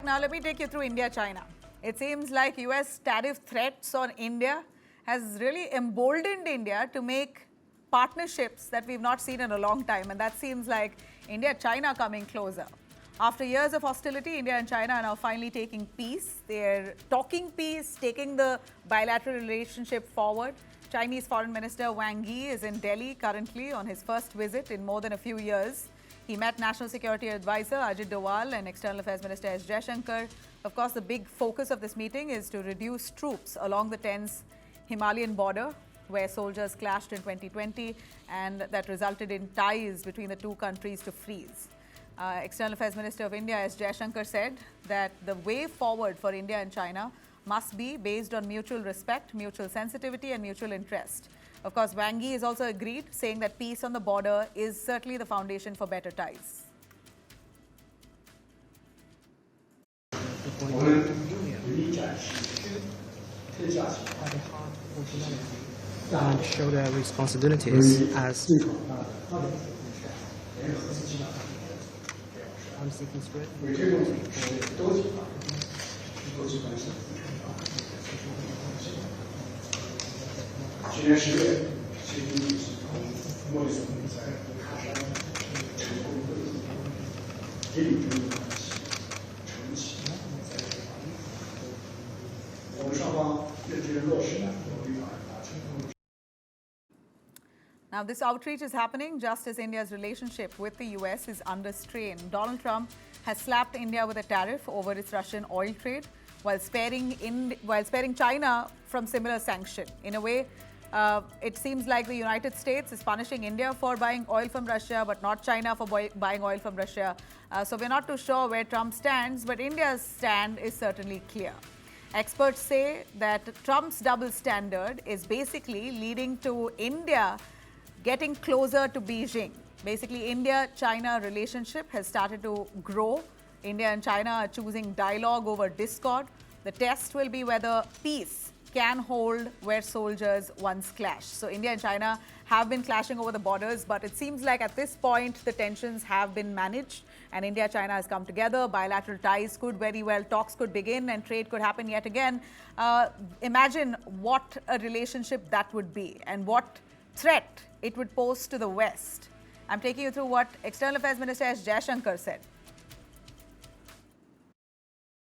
now let me take you through India-China. It seems like US tariff threats on India has really emboldened India to make partnerships that we've not seen in a long time. And that seems like India-China coming closer. After years of hostility, India and China are now finally taking peace. They're talking peace, taking the bilateral relationship forward. Chinese Foreign Minister Wang Yi is in Delhi currently on his first visit in more than a few years. He met National Security Advisor Ajit Doval and External Affairs Minister Jaishankar. Of course, the big focus of this meeting is to reduce troops along the tense Himalayan border, where soldiers clashed in 2020, and that resulted in ties between the two countries to freeze. External Affairs Minister of India, S. Jaishankar, said that the way forward for India and China must be based on mutual respect, mutual sensitivity, and mutual interest. Of course, Wang Yi has also agreed, saying that peace on the border is certainly the foundation for better ties. And show their responsibilities as I'm seeking spirit. Now, this outreach is happening just as India's relationship with the US is under strain. Donald Trump has slapped India with a tariff over its Russian oil trade while sparing China from similar sanction. In a way, it seems like the United States is punishing India for buying oil from Russia, but not China for buying oil from Russia. So we're not too sure where Trump stands, but India's stand is certainly clear. Experts say that Trump's double standard is basically leading to India getting closer to Beijing. Basically, India-China relationship has started to grow. India and China are choosing dialogue over discord. The test will be whether peace can hold where soldiers once clashed. So India and China have been clashing over the borders, but it seems like at this point the tensions have been managed and India-China has come together. Bilateral ties could very well, talks could begin and trade could happen yet again. Imagine what a relationship that would be and what threat it would pose to the West. I'm taking you through what External Affairs Minister S. Jaishankar said.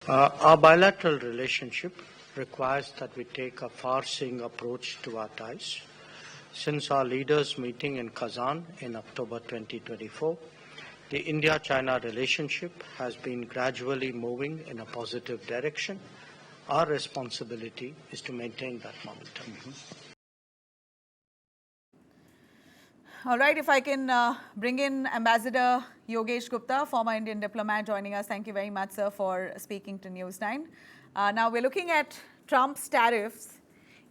Our bilateral relationship requires that we take a far-seeing approach to our ties. Since our leaders' meeting in Kazan in October 2024, the India-China relationship has been gradually moving in a positive direction. Our responsibility is to maintain that momentum. All right, if I can bring in Ambassador Yogesh Gupta, former Indian diplomat, joining us. Thank you very much, sir, for speaking to NEWS9. Now, we're looking at Trump's tariffs,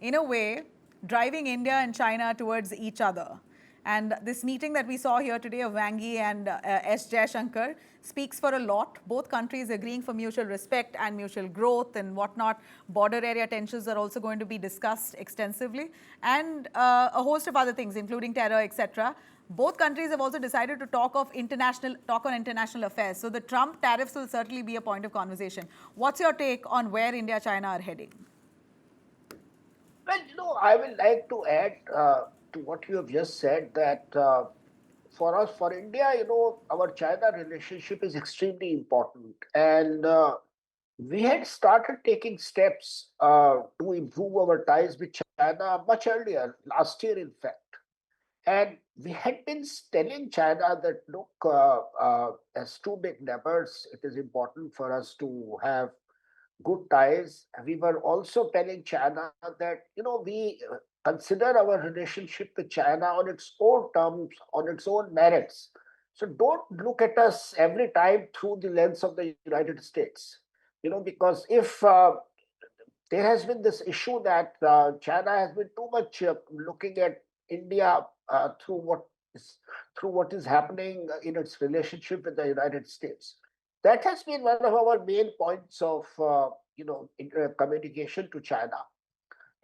in a way, driving India and China towards each other. And this meeting that we saw here today of Wang Yi and S. Jaishankar speaks for a lot. Both countries agreeing for mutual respect and mutual growth and whatnot. Border area tensions are also going to be discussed extensively. And a host of other things, including terror, etc. Both countries have also decided to talk on international affairs. So the Trump tariffs will certainly be a point of conversation. What's your take on where India and China are heading? Well, I would like to add to what you have just said that for us, for India, our China relationship is extremely important. And we had started taking steps to improve our ties with China much earlier, last year, in fact. And we had been telling China that, look, as two big neighbors, it is important for us to have good ties. We were also telling China that, we consider our relationship with China on its own terms, on its own merits. So don't look at us every time through the lens of the United States, because if there has been this issue that China has been too much looking at India through what is happening in its relationship with the United States. That has been one of our main points of communication to China.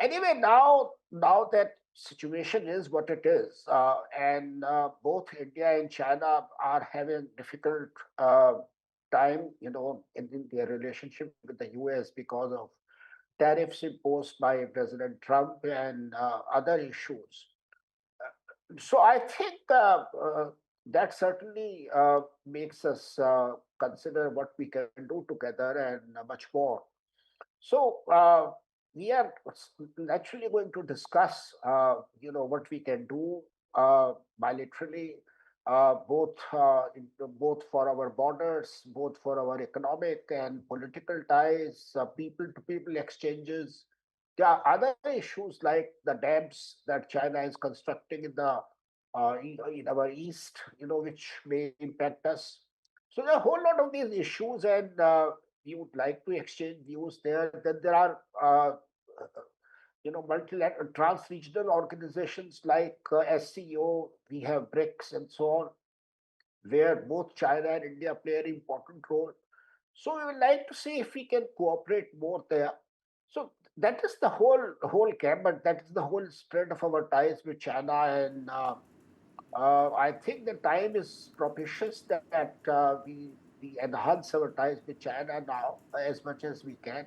Anyway, now that situation is what it is, and both India and China are having difficult time, in their relationship with the US because of tariffs imposed by President Trump and other issues. So I think that certainly makes us consider what we can do together and much more. So we are naturally going to discuss, what we can do bilaterally, both for our borders, both for our economic and political ties, people-to-people exchanges. There are other issues like the dams that China is constructing in our east, which may impact us. So there are a whole lot of these issues, and we would like to exchange views there. Then there are, multilateral, trans-regional organizations like SCO. We have BRICS and so on, where both China and India play an important role. So we would like to see if we can cooperate more there. So that is the whole gambit. That is the whole spread of our ties with China, and I think the time is propitious that we enhance our ties with China now as much as we can,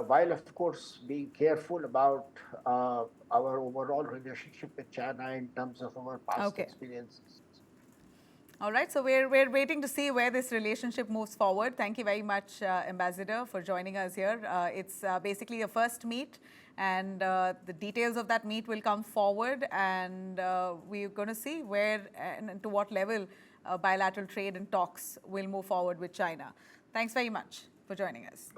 while of course being careful about our overall relationship with China in terms of our past Okay. experiences. All right, so we're waiting to see where this relationship moves forward. Thank you very much, Ambassador, for joining us here. It's basically a first meet, and the details of that meet will come forward, and we're going to see where and to what level bilateral trade and talks will move forward with China. Thanks very much for joining us.